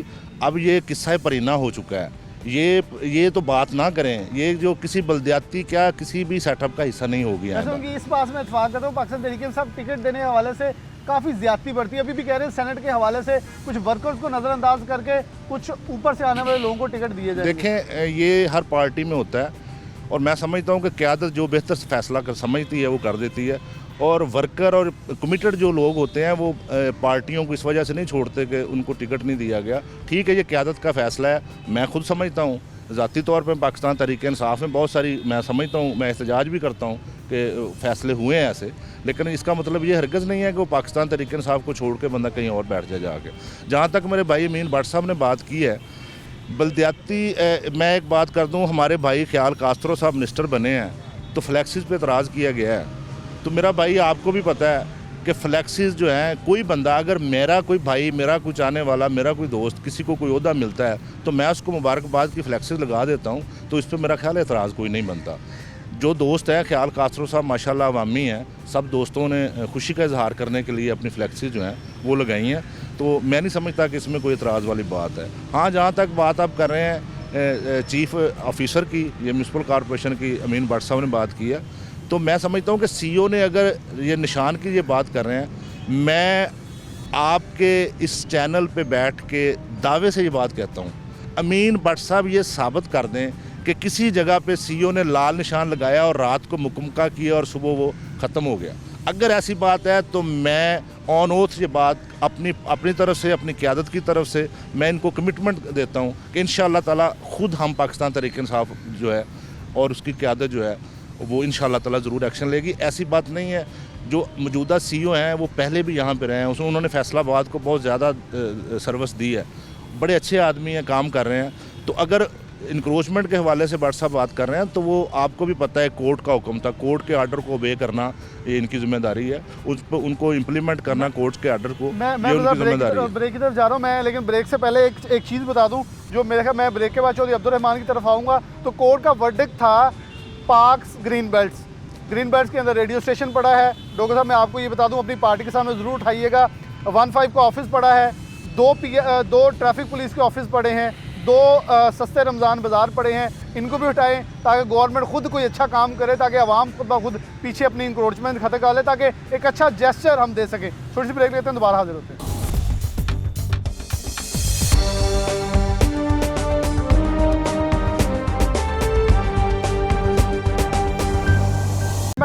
अब ये किस्सा परीना हो चुका है। ये तो बात ना करें, ये जो किसी बल्दियाती क्या किसी भी सेटअप का हिस्सा नहीं होगी। इस बात में इत्तेफाक करता हूँ, पाकिस्तान तहरीक इंसाफ टिकट देने के हवाले से काफ़ी ज़्यादती बढ़ती है। अभी भी कह रहे हैं सेनेट के हवाले से कुछ वर्कर्स को नज़रअंदाज करके कुछ ऊपर से आने वाले लोगों को टिकट दिए जाए। देखें, ये हर पार्टी में होता है, और मैं समझता हूँ कि क़यादत जो बेहतर फैसला समझती है वो कर देती है, और वर्कर और कमिटेड जो लोग होते हैं वो पार्टियों को इस वजह से नहीं छोड़ते कि उनको टिकट नहीं दिया गया। ठीक है, ये क़यादत का फ़ैसला है। मैं खुद समझता हूँ ज़ाती तौर पे पाकिस्तान तहरीक इंसाफ में बहुत सारी, मैं समझता हूँ, मैं एहतजाज भी करता हूँ कि फ़ैसले हुए हैं ऐसे, लेकिन इसका मतलब ये हरगिज़ नहीं है कि वो पाकिस्तान तहरीक इंसाफ को छोड़ के बंदा कहीं और बैठ जाए जाके। जहाँ तक मेरे भाई अमीन भट्ट साहब ने बात की है बल्दियाती, मैं एक बात कर दूँ, हमारे भाई ख्याल कास्त्रो साहब मिनिस्टर बने हैं तो फ्लैक्सिस पे एतराज़ किया गया है। तो मेरा भाई, आपको भी पता है कि फ्लैक्सिस जो हैं, कोई बंदा, अगर मेरा कोई भाई, मेरा कोई चाहने वाला, मेरा कोई दोस्त किसी को कोई ओहदा मिलता है तो मैं उसको मुबारकबाद की फ्लैक्सिस लगा देता हूँ, तो इस पर मेरा ख्याल एतराज़ कोई नहीं बनता। जो दोस्त है ख्याल कास्त्रो साहब माशाल्लाह अवामी हैं, सब दोस्तों ने खुशी का इजहार करने के लिए अपनी फ्लैक्सिस जो हैं वो लगाई हैं, तो मैं नहीं समझता कि इसमें कोई एतराज़ वाली बात है। हाँ, जहाँ तक बात आप कर रहे हैं चीफ ऑफिसर की, ये म्यूनसिपल कॉरपोरेशन की अमीन भट्ट साहब ने बात की है, तो मैं समझता हूँ कि CEO ने अगर ये निशान की ये बात कर रहे हैं, मैं आपके इस चैनल पे बैठ के दावे से ये बात कहता हूँ, अमीन भट्ट साहब ये साबित कर दें कि किसी जगह पे CEO ने लाल निशान लगाया और रात को मुकम्मका किया और सुबह वो ख़त्म हो गया। अगर ऐसी बात है तो मैं ऑन ओथ ये बात अपनी तरफ से, अपनी क़यादत की तरफ से मैं इनको कमिटमेंट देता हूँ कि इंशाअल्लाह ताला खुद हम पाकिस्तान तहरीक इंसाफ जो है और उसकी क़यादत जो है वो इंशाअल्लाह ताला ज़रूर एक्शन लेगी। ऐसी बात नहीं है, जो मौजूदा CEO हैं वो पहले भी यहाँ पे रहे हैं, उसमें उन्होंने फैसलाबाद को बहुत ज़्यादा सर्विस दी है, बड़े अच्छे आदमी हैं, काम कर रहे हैं। तो अगर इंक्रोचमेंट के हवाले से भट्ट साहब बात कर रहे हैं, तो वो आपको भी पता है कोर्ट का हुक्म था, कोर्ट के आर्डर को ओबे करना ये इनकी जिम्मेदारी है, उस पर उनको इम्प्लीमेंट करना कोर्ट के आर्डर को, मैं ये उनकी जिम्मेदारी है। ब्रेक की तरफ जा रहा हूँ मैं, लेकिन ब्रेक से पहले एक चीज़ बता दूँ जो मेरे ख्याल, मैं ब्रेक के बाद चौधरी अब्दुल रहमान की तरफ आऊँगा। तो कोर्ट का वर्डिक्ट था पार्क्स ग्रीन बेल्ट्स के अंदर रेडियो स्टेशन पड़ा है। डॉक्टर साहब मैं आपको ये बता दूँ, अपनी पार्टी के सामने ज़रूर उठाइएगा। 15 का ऑफिस पड़ा है, दो ट्रैफिक पुलिस के ऑफिस पड़े हैं, 2 सस्ते रमज़ान बाज़ार पड़े हैं, इनको भी उठाएं ताकि गवर्नमेंट खुद कोई अच्छा काम करे, ताकि आवाम खुद ब खुद पीछे अपनी इंक्रोचमेंट खत्म कर ले, ताकि एक अच्छा जेस्चर हम दे सकें। छोटी सी ब्रेक लेते हैं, दोबारा हाजिर होते हैं।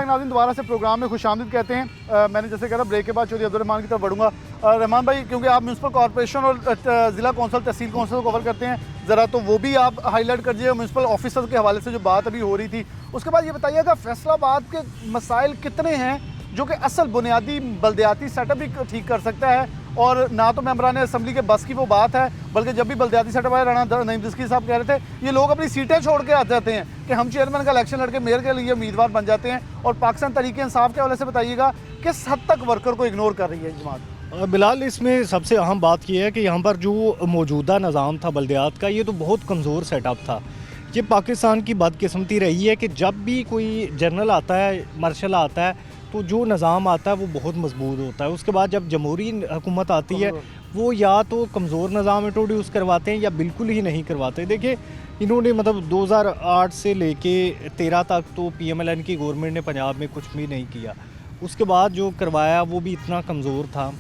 नाज़रीन दोबारा से प्रोग्राम में खुशामदीद कहते हैं। मैंने जैसे कहा ब्रेक के बाद चौधरी अब्दुल रहमान की तरफ बढ़ूंगा। रहमान भाई, क्योंकि आप म्यूनसिपल कॉर्पोरेशन और ज़िला कौंसिल तहसील कौंसिल को कवर करते हैं, ज़रा तो वो भी आप हाईलाइट कर दीजिए म्यूनसिपल ऑफिसर्स के हवाले से जो बात अभी हो रही थी। उसके बाद ये बताइएगा फैसलाबाद के मसाइल कितने हैं जो कि असल बुनियादी बल्दियाती सेटअप भी ठीक कर सकता है, और ना तो मेंबरान असम्बली के बस की वो बात है, बल्कि जब भी बल्दियाती सेटअप आए, राणा नईम दिस्की साहब कह रहे थे ये लोग अपनी सीटें छोड़ के आ जाते हैं कि हम चेयरमैन का इलेक्शन लड़के मेयर के लिए उम्मीदवार बन जाते हैं। और पाकिस्तान तहरीक इंसाफ के हवाले से बताइएगा किस हद तक वर्कर को इग्नोर कर रही है जमात? बिलाल, इसमें सबसे अहम बात यह है कि यहाँ पर जो मौजूदा निज़ाम था बल्दियात का, ये तो बहुत कमज़ोर सेटअप था। ये पाकिस्तान की बदकिस्मती रही है कि जब भी कोई जनरल आता है, मार्शल आता है, तो जो निज़ाम आता है वो बहुत मजबूत होता है। उसके बाद जब जमहूरी हुकूमत आती है, वो या तो कमज़ोर निज़ाम इंट्रोड्यूस करवाते हैं या बिल्कुल ही नहीं करवाते। देखिए, इन्होंने मतलब 2008 से लेके 13 तक तो PMLN की गवर्नमेंट ने पंजाब में कुछ भी नहीं किया। उसके बाद जो करवाया वो भी इतना कमज़ोर था।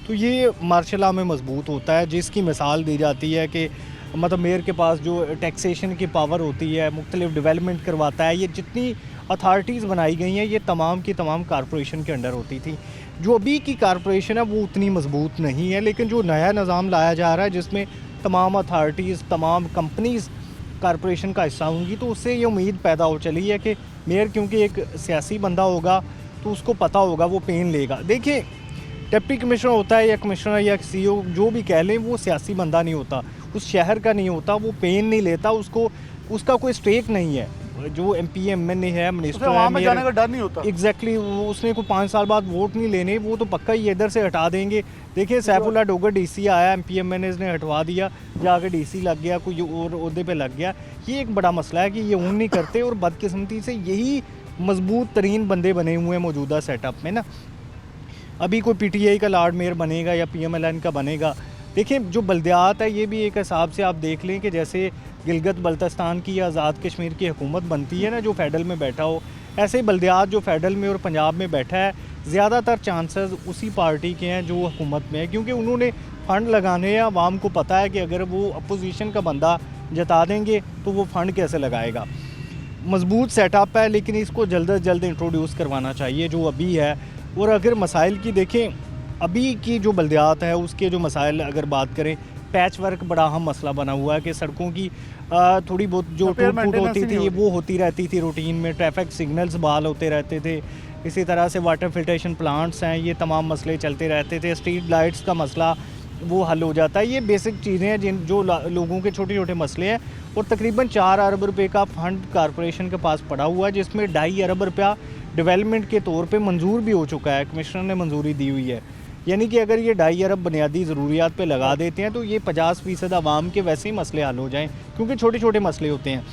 तो ये मार्शल लॉ में मजबूत होता है, जिसकी मिसाल दी जाती है कि मतलब मेयर के पास जो टैक्सेशन की पावर होती है, मुख्तलिफ डेवलपमेंट करवाता है। ये जितनी अथॉरिटीज़ बनाई गई हैं, ये तमाम की तमाम कारपोरेशन के अंडर होती थी। जो अभी की कारपोरेशन है वो उतनी मजबूत नहीं है, लेकिन जो नया निज़ाम लाया जा रहा है जिसमें तमाम अथॉरिटीज़, तमाम कंपनीज़ कारपोरेशन का हिस्सा होंगी, तो उससे ये उम्मीद पैदा हो चली है कि मेयर क्योंकि एक सियासी बंदा होगा तो उसको पता होगा, वो पेन लेगा। देखिए, डिप्टी कमिश्नर होता है या कमिश्नर या CEO जो भी कह लें, वो सियासी बंदा नहीं होता, उस शहर का नहीं होता, वो पेन नहीं लेता, उसको उसका कोई स्टेक नहीं है। जो MP MNA है, मिनिस्टर है, में जाने का डर नहीं होता। एग्जैक्टली, उसने कोई 5 साल बाद वोट नहीं लेने, वो तो पक्का ही इधर से हटा देंगे। देखिए, सैफुल्ला डोगर DC आया, MP MNAs ने हटवा दिया, जाके DC लग गया, कोई और ओहदे पे लग गया। ये एक बड़ा मसला है कि ये ऊन नहीं करते, और बदकिस्मती से यही मजबूत तरीन बंदे बने हुए हैं मौजूदा सेटअप में ना। अभी कोई PTI का लॉर्ड मेयर बनेगा या PMLN का बनेगा। देखिए, जो बल्दियात है ये भी एक हिसाब से आप देख लें कि जैसे गिलगित बल्तिस्तान की या आज़ाद कश्मीर की हुकूमत बनती है ना, जो फेडरल में बैठा हो, ऐसे ही बल्दियात जो फेडरल में और पंजाब में बैठा है, ज़्यादातर चांसेस उसी पार्टी के हैं जो हुकूमत में है, क्योंकि उन्होंने फ़ंड लगाने हैं। आवाम को पता है कि अगर वो अपोजिशन का बंदा जता देंगे तो वो फ़ंड कैसे लगाएगा। मजबूत सेटअप है, लेकिन इसको जल्द अज जल्द इंट्रोड्यूस करवाना चाहिए जो अभी है। और अगर मसाइल की देखें, अभी की जो बल्दियात है उसके जो मसाइल अगर बात करें, पैच वर्क बड़ा अहम मसला बना हुआ है कि सड़कों की थोड़ी बहुत जो टूट फूट होती थी वो होती रहती थी रूटीन में, ट्रैफिक सिग्नल्स बहाल होते रहते थे। इसी तरह से वाटर फिल्ट्रेशन प्लांट्स हैं, ये तमाम मसले चलते रहते थे। स्ट्रीट लाइट्स का मसला वो हल हो जाता है। ये बेसिक चीज़ें हैं जिन जो लोगों के छोटे छोटे मसले हैं। और तकरीबन 4 अरब रुपए का फ़ंड कॉरपोरेशन के पास पड़ा हुआ है, जिसमें 2.5 अरब रुपया डेवलपमेंट के तौर पे मंजूर भी हो चुका है, कमिश्नर ने मंजूरी दी हुई है। यानी कि अगर ये 2.5 अरब बुनियादी ज़रूरियात पे लगा देते हैं तो ये 50% आवाम के वैसे ही मसले हल हो जाएं, क्योंकि छोटे छोटे मसले होते हैं।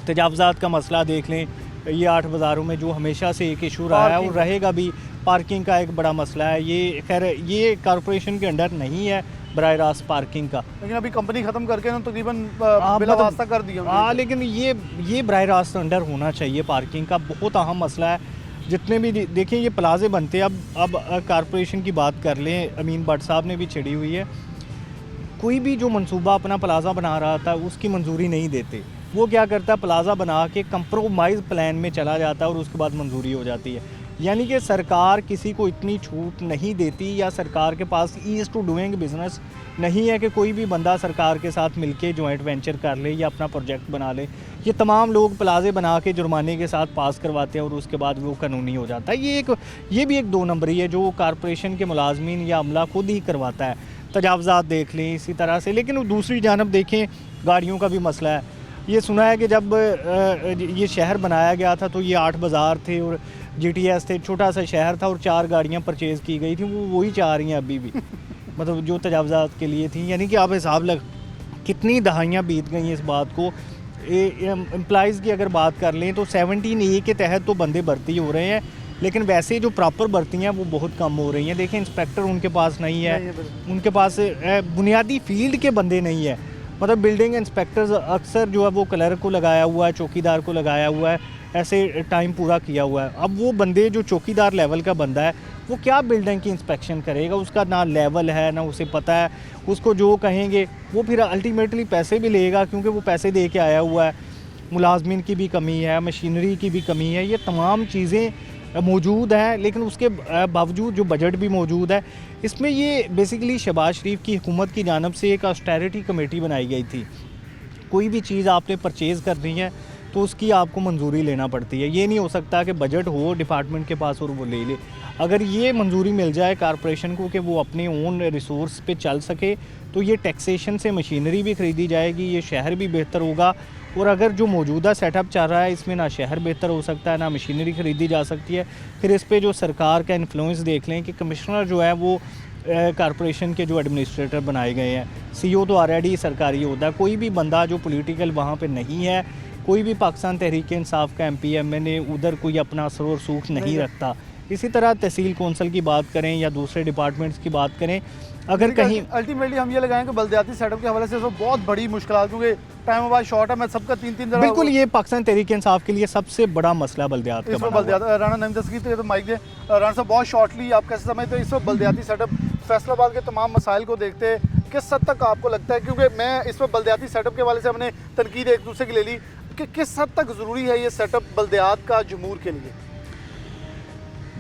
तजावज़ात का मसला देख लें, ये 8 बाज़ारों में जो हमेशा से एक इशू रहा है और रहेगा भी, पार्किंग का एक बड़ा मसला है। ये खैर ये कॉरपोरेशन के अंडर नहीं है बराह रास्त पार्किंग का, लेकिन अभी कंपनी ख़त्म करके ना तकरीबन बिला वास्ता कर दिया। हाँ, लेकिन ये बराह रास्त अंडर होना चाहिए। पार्किंग का बहुत अहम मसला है। जितने भी देखें ये प्लाजे बनते हैं, अब कॉरपोरेशन की बात कर लें, अमीन भट्ट साहब ने भी छिड़ी हुई है। कोई भी जो मंसूबा अपना प्लाजा बना रहा था उसकी मंजूरी नहीं देते। वो क्या करता है, प्लाजा बना के कंप्रोमाइज़ प्लान में चला जाता है और उसके बाद मंजूरी हो जाती है। यानी कि सरकार किसी को इतनी छूट नहीं देती, या सरकार के पास ईज़ टू डूइंग बिज़नेस नहीं है कि कोई भी बंदा सरकार के साथ मिलके जॉइंट वेंचर कर ले या अपना प्रोजेक्ट बना ले। ये तमाम लोग प्लाजे बना के जुर्माने के साथ पास करवाते हैं और उसके बाद वो कानूनी हो जाता है। ये भी एक 2 नंबरी है जो कॉरपोरेशन के मुलाजमीन या अमला खुद ही करवाता है। तजावज़ात देख लें इसी तरह से। लेकिन दूसरी जानब देखें, गाड़ियों का भी मसला है। ये सुना है कि जब ये शहर बनाया गया था तो ये 8 बाज़ार थे और GTS थे, छोटा सा शहर था और 4 गाड़ियाँ परचेज़ की गई थी, वो वही 4 ही हैं अभी भी मतलब जो तजावज़ात के लिए थी। यानी कि आप हिसाब लग कितनी दहाइयाँ बीत गई हैं इस बात को। एम्प्लॉइज़ की अगर बात कर लें तो 17A के तहत तो बंदे भर्ती हो रहे हैं, लेकिन वैसे जो प्रॉपर भर्ती हैं वो बहुत कम हो रही हैं। देखें इंस्पेक्टर उनके पास नहीं है, उनके पास बुनियादी फील्ड के बंदे नहीं है। मतलब बिल्डिंग इंस्पेक्टर्स अक्सर जो है वो क्लर्क को लगाया हुआ है, चौकीदार को लगाया हुआ है, ऐसे टाइम पूरा किया हुआ है। अब वो बंदे जो चौकीदार लेवल का बंदा है वो क्या बिल्डिंग की इंस्पेक्शन करेगा, उसका ना लेवल है ना उसे पता है। उसको जो कहेंगे वो फिर अल्टीमेटली पैसे भी लेगा, क्योंकि वो पैसे दे के आया हुआ है। मुलाजमिन की भी कमी है, मशीनरी की भी कमी है, ये तमाम चीज़ें मौजूद हैं, लेकिन उसके बावजूद जो बजट भी मौजूद है इसमें ये बेसिकली शहबाज शरीफ की हुकूमत की जानब से एक ऑस्टेरिटी कमेटी बनाई गई थी। कोई भी चीज़ आपने परचेज़ करनी है तो उसकी आपको मंजूरी लेना पड़ती है। ये नहीं हो सकता कि बजट हो डिपार्टमेंट के पास और वो ले ले। अगर ये मंजूरी मिल जाए कॉरपोरेशन को कि वो अपने ओन रिसोर्स पे चल सके तो ये टैक्सेशन से मशीनरी भी ख़रीदी जाएगी, ये शहर भी बेहतर होगा। और अगर जो मौजूदा सेटअप चल रहा है इसमें ना शहर बेहतर हो सकता है ना मशीनरी ख़रीदी जा सकती है। फिर इस पे जो सरकार का इन्फ्लुएंस देख लें कि कमिश्नर जो है वो कॉरपोरेशन के जो एडमिनिस्ट्रेटर बनाए गए हैं, CEO तो ऑलरेडी सरकारी होता है। कोई भी बंदा जो पॉलिटिकल वहाँ पे नहीं है, कोई भी पाकिस्तान तहरीक इंसाफ का MP MNA उधर कोई अपना असर और सूख नहीं रखता। इसी तरह तहसील कौंसल की बात करें या दूसरे डिपार्टमेंट्स की बात करें, अगर कहीं अल्टीमेटली हम ये लगाएं कि बल्दियाती सेटअप के हवाले से इसमें बहुत बड़ी मुश्किल, क्योंकि टाइम अब शॉर्ट है। मैं सबका 3-3 जगह बिल्कुल ये पाकिस्तान तहरीक इंसाफ के लिए सबसे बड़ा मसला बल्दियात का इसमें बना हुआ है। बल्दियात राना नईम दस्तगीर तो माइक दे। राना साहब बहुत शॉर्टली आप कैसे समझते हैं इस वक्त बल्दियाती सेटअप फैसलाबाद के तमाम मसाइल को देखते हैं किस हद तक आपको लगता है, क्योंकि मैं इस वक्त बल्दियाती सेटअप के हवाले से हमने तनकीद एक दूसरे की ले ली, कि किस हद तक ज़रूरी है ये सेटअप बल्दियात का जमूर के लिए?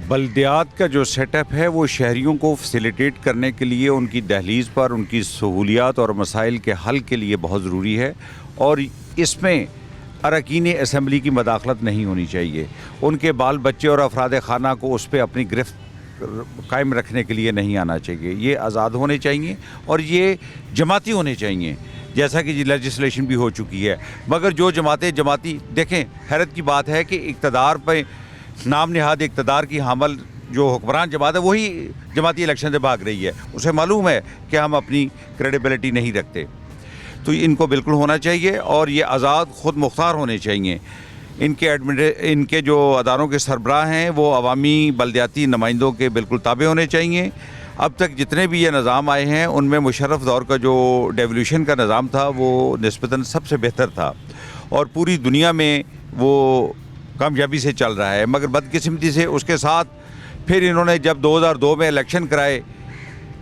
बल्दियात का जो सेटअप है वो शहरियों को फैसिलिटेट करने के लिए, उनकी दहलीज पर उनकी सहूलियात और मसाइल के हल के लिए बहुत ज़रूरी है। और इसमें अरकान असम्बली की मदाखलत नहीं होनी चाहिए। उनके बाल बच्चे और अफराद खाना को उस पर अपनी गिरफ्त कायम रखने के लिए नहीं आना चाहिए। ये आज़ाद होने चाहिए और ये जमाती होने चाहिए, जैसा कि लेजिस्लेशन भी हो चुकी है। मगर जो जमाती देखें, हैरत की बात है कि इक़्तिदार पर नाम निहाद इक़्तिदार की हामल जो हुक्मरान जमात है वही जमाती इलेक्शन से भाग रही है। उसे मालूम है कि हम अपनी क्रेडिबिलिटी नहीं रखते। तो इनको बिल्कुल होना चाहिए और ये आज़ाद खुद मुख्तार होने चाहिए। इनके जो अदारों के सरबराह हैं वो अवामी बल्दियाती नुमाइंदों के बिल्कुल ताबे होने चाहिए। अब तक जितने भी ये निज़ाम आए हैं उनमें मुशर्रफ दौर का जो डेवल्यूशन का निज़ाम था वो निस्बतन सबसे बेहतर था और पूरी दुनिया में वो कामयाबी से चल रहा है। मगर बदकिस्मती से उसके साथ फिर इन्होंने जब 2002 में इलेक्शन कराए,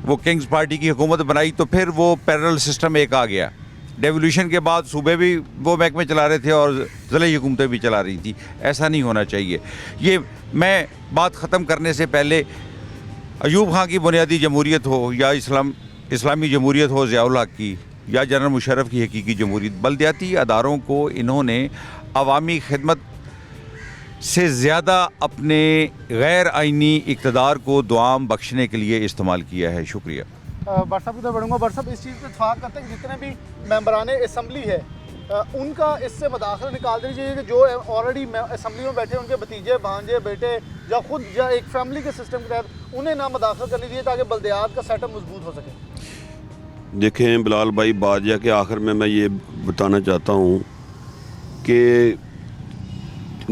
वो किंग्स पार्टी की हुकूमत बनाई, तो फिर वो पैरेलल सिस्टम एक आ गया। डेवल्यूशन के बाद सूबे भी वो महकमे चला रहे थे और ज़िले हुकूमतें भी चला रही थी। ऐसा नहीं होना चाहिए। ये मैं बात ख़त्म करने से पहले अयूब खां की बुनियादी जमहूरियत हो या इस्लामी जमहूरियत हो ज़ियाउल हक़ की या जनरल मुशर्रफ की हकीकी जमहूरियत, बल्दियाती अदारों को इन्होंने अवामी खिदमत से ज़्यादा अपने गैर आइनी इक़्तिदार को दुआम बख्शने के लिए इस्तेमाल किया है। शुक्रिया। बाट साहब की तरफ बढ़ूँगा। बाट साहब इस चीज़ पर इत्तेफाक करते हैं कि जितने भी मेंबरान असम्बली है उनका इससे मदाखला निकाल देनी चाहिए कि जो ऑलरेडी असम्बली में बैठे उनके भतीजे भांजे बेटे या खुद या एक फैमिली के सिस्टम के तहत उन्हें ना मदाखला करनी चाहिए ताकि बल्दियात का सेटअप मजबूत हो सके। देखें बिलाल भाई, बाजिया के आखिर में मैं ये बताना चाहता हूँ कि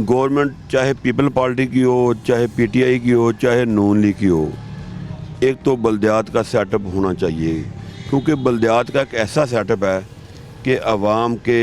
गवर्नमेंट चाहे पीपल पार्टी की हो, चाहे PTI की हो, चाहे नून लीग की हो, एक तो बल्दियात का सेटअप होना चाहिए, क्योंकि बल्दियात का एक ऐसा सेटअप है कि आवाम के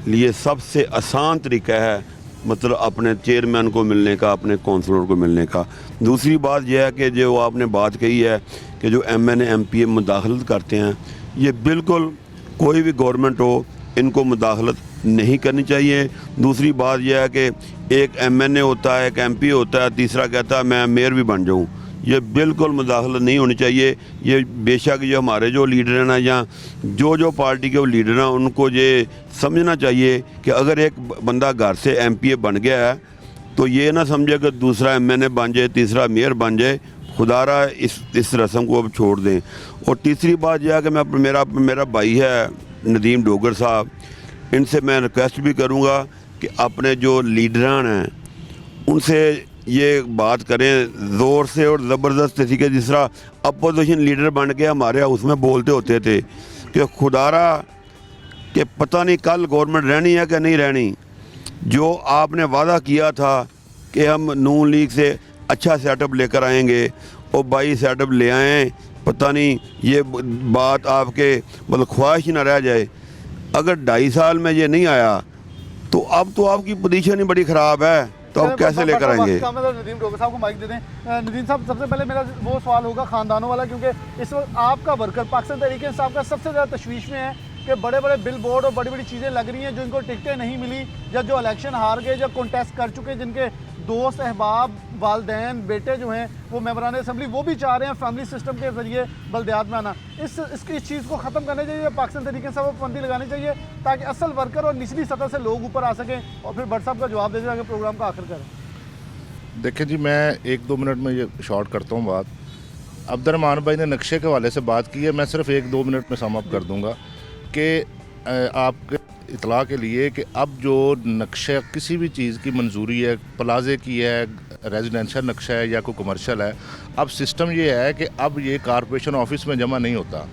लिए सबसे आसान तरीका है, मतलब अपने चेयरमैन को मिलने का, अपने कौंसलर को मिलने का। दूसरी बात यह है कि जो आपने बात कही है कि जो MNA MPA मुदाखलत करते हैं, ये बिल्कुल कोई भी गवर्नमेंट हो इनको मुदाखलत नहीं करनी चाहिए। दूसरी बात यह है कि एक MNA होता है, एक MP होता है, तीसरा कहता है मैं मेयर भी बन जाऊँ। ये बिल्कुल मुदाखलत नहीं होनी चाहिए। ये बेशक जो हमारे जो लीडर हैं ना, या जो पार्टी के वो लीडर हैं, उनको ये समझना चाहिए कि अगर एक बंदा घर से MPA बन गया है तो ये ना समझे कि दूसरा MNA बन जाए, तीसरा मेयर बन जाए। खुदारा इस रस्म को अब छोड़ दें। और तीसरी बात यह है कि मेरा भाई है नदीम डोगर साहब, इनसे मैं रिक्वेस्ट भी करूँगा कि अपने जो लीडरान हैं उनसे ये बात करें ज़ोर से और ज़बरदस्त तरीके, जिस तरह अपोजिशन लीडर बन के हमारे हाउस में बोलते होते थे कि खुदारा कि पता नहीं कल गवर्नमेंट रहनी है कि नहीं रहनी। जो आपने वादा किया था कि हम नून लीग से अच्छा सेटअप लेकर आएंगे और भाई सेटअप ले आएँ, पता नहीं ये बात आपके मतलब ख्वाहिश ना रह जाए। अगर 2.5 साल में ये नहीं आया तो अब तो आपकी पोजीशन ही बड़ी ख़राब है, तो आप कैसे लेकर आएंगे? नदीम डोगर साहब को माइक दे दें। नदीम साहब, सबसे पहले मेरा वो सवाल होगा ख़ानदानों वाला, क्योंकि इस वक्त आपका वर्कर पाकिस्तान तहरीक इंसाफ का सबसे ज़्यादा तशवीश में है कि बड़े बड़े बिल बोर्ड और बड़ी बड़ी चीज़ें लग रही हैं, जो इनको टिकटें नहीं मिली, या जो इलेक्शन हार गए, जो कॉन्टेस्ट कर चुके, जिनके दोस्त, अहबाब, वालदैन, बेटे जो हैं वो मेंबरान असम्बली, वो भी चाह रहे हैं फैमिली सिस्टम के ज़रिए बल्दियात में आना। इस चीज़ को ख़त्म करना चाहिए, पाकिस्तान तरीके से पाबंदी लगानी चाहिए, ताकि असल वर्कर और निचली सतह से लोग ऊपर आ सकें। और फिर भट्ट साहब का जवाब दे दें, प्रोग्राम का आखिर करें। देखिए जी, मैं 1-2 मिनट में ये शॉर्ट करता हूँ बात। अब्दुर्रहमान भाई ने नक्शे के हवाले से बात की है, मैं सिर्फ 1-2 मिनट में सम अप कर दूँगा कि आपके इतला के लिए कि अब जो नक्शा किसी भी चीज़ की मंजूरी है, प्लाजे की है, रेजिडेंशियल नक्शा है या कोई कमर्शियल है, अब सिस्टम ये है कि अब ये कॉरपोरेशन ऑफिस में जमा नहीं होता,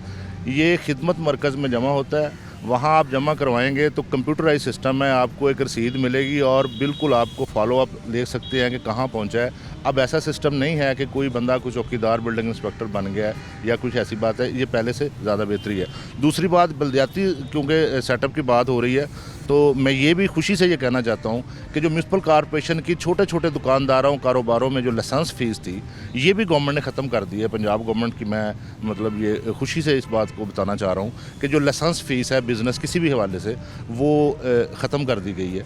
ये खिदमत मरकज़ में जमा होता है। वहाँ आप जमा करवाएंगे तो कंप्यूटराइज सिस्टम है, आपको एक रसीद मिलेगी और बिल्कुल आपको फॉलो अप ले सकते हैं कि कहाँ पहुँचा है। अब ऐसा सिस्टम नहीं है कि कोई बंदा कोई चौकीदार बिल्डिंग इंस्पेक्टर बन गया है या कुछ ऐसी बात है, ये पहले से ज़्यादा बेहतरी है। दूसरी बात, बल्दियाती क्योंकि सेटअप की बात हो रही है, तो मैं ये भी खुशी से ये कहना चाहता हूँ कि जो म्यूनसिपल कॉरपोरेशन की छोटे छोटे दुकानदारों कारोबारों में जो लाइसेंस फ़ीस थी, ये भी गवर्नमेंट ने ख़त्म कर दी है। पंजाब गवर्नमेंट की मैं मतलब ये खुशी से इस बात को बताना चाह रहा हूँ कि जो लाइसेंस फ़ीस है बिज़नेस किसी भी हवाले से, वो ख़त्म कर दी गई है।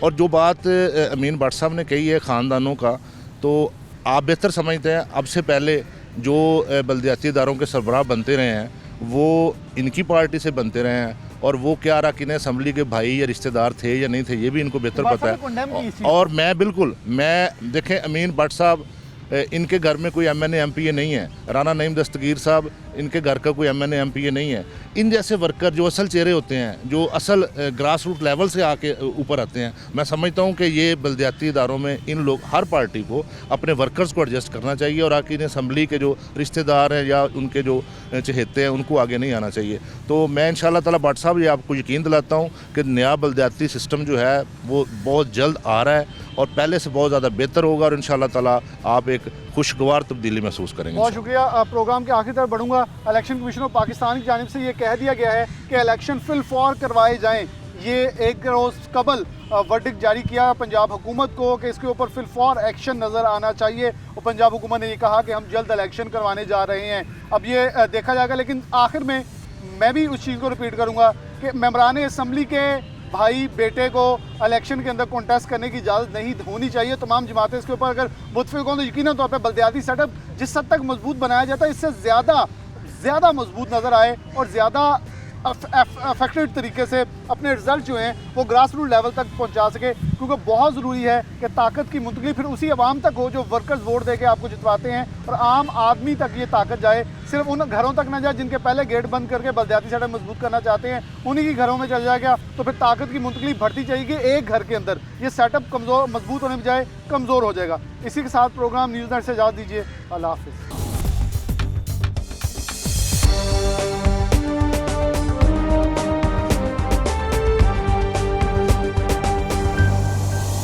और जो बात अमीन भट्ट साहब ने कही है ख़ानदानों का, तो आप बेहतर समझते हैं, अब से पहले जो बल्दियाती इदारों के सरबराह बनते रहे हैं वो इनकी पार्टी से बनते रहे हैं, और वो क्या अरकान असम्बली के भाई या रिश्तेदार थे या नहीं थे, ये भी इनको बेहतर पता है। और मैं बिल्कुल देखें, अमीन भट्ट साहब इनके घर में कोई MNA MPA नहीं है, राना नईम दस्तगीर साहब इनके घर का कोई MNA MPA नहीं है। इन जैसे वर्कर जो असल चेहरे होते हैं, जो असल ग्रास रूट लेवल से आके ऊपर आते हैं, मैं समझता हूँ कि ये बल्दियाती इदारों में इन लोग, हर पार्टी को अपने वर्कर्स को एडजस्ट करना चाहिए, और अरकान असम्बली के जो रिश्तेदार हैं या उनके जो चहेते हैं उनको आगे नहीं आना चाहिए। तो मैं इंशाअल्लाह ताला भट्ट साहब ये आपको यकीन दिलाता हूँ कि नया बल्दियाती सिस्टम जो है वो बहुत जल्द आ रहा है और पहले से बहुत ज़्यादा बेहतर होगा, और इंशाअल्लाह ताला आप एक खुशगवार तब्दीली महसूस करेंगे। बहुत शुक्रिया। प्रोग्राम के आखिर तरफ बढ़ूंगा। इलेक्शन कमीशन ऑफ पाकिस्तान की जानिब से ये कह दिया गया है कि इलेक्शन फिल फौर करवाए जाएँ। ये एक रोज़ कबल वर्डिक्ट जारी किया पंजाब हुकूमत को कि इसके ऊपर फिल फौर एक्शन नज़र आना चाहिए, और पंजाब हुकूमत ने ये कहा कि हम जल्द इलेक्शन करवाने जा रहे हैं। अब ये देखा जाएगा, लेकिन आखिर में मैं भी उस चीज़ को रिपीट करूँगा कि मेंबरान असम्बली के भाई बेटे को इलेक्शन के अंदर कॉन्टेस्ट करने की इजाज़त नहीं होनी चाहिए। तमाम जमातें इसके ऊपर अगर मुतफिक हों तो यकीनन तौर पर बल्दियाती सेटअप जिस हद तक मजबूत बनाया जाता है, इससे ज़्यादा मजबूत नज़र आए और ज़्यादा अफेक्टेड तरीके से अपने रिजल्ट जो हैं वो ग्रास रूट लेवल तक पहुंचा सके, क्योंकि बहुत ज़रूरी है कि ताकत की मुंतकली फिर उसी आवाम तक हो जो वर्कर्स वोट दे के आपको जितवाते हैं, और आम आदमी तक ये ताकत जाए, सिर्फ उन घरों तक ना जाए जिनके पहले गेट बंद करके बल्दियाती सेटअप मजबूत करना चाहते हैं, उन्हीं की घरों में चल जाएगा। तो फिर ताकत की मुंतकली बढ़ती जाएगी एक घर के अंदर, ये सेटअप मजबूत होने बजाय कमज़ोर हो जाएगा। इसी के साथ प्रोग्राम न्यूज़ नेट से इजाज़त दीजिए। अल्लाह हाफ़िज़।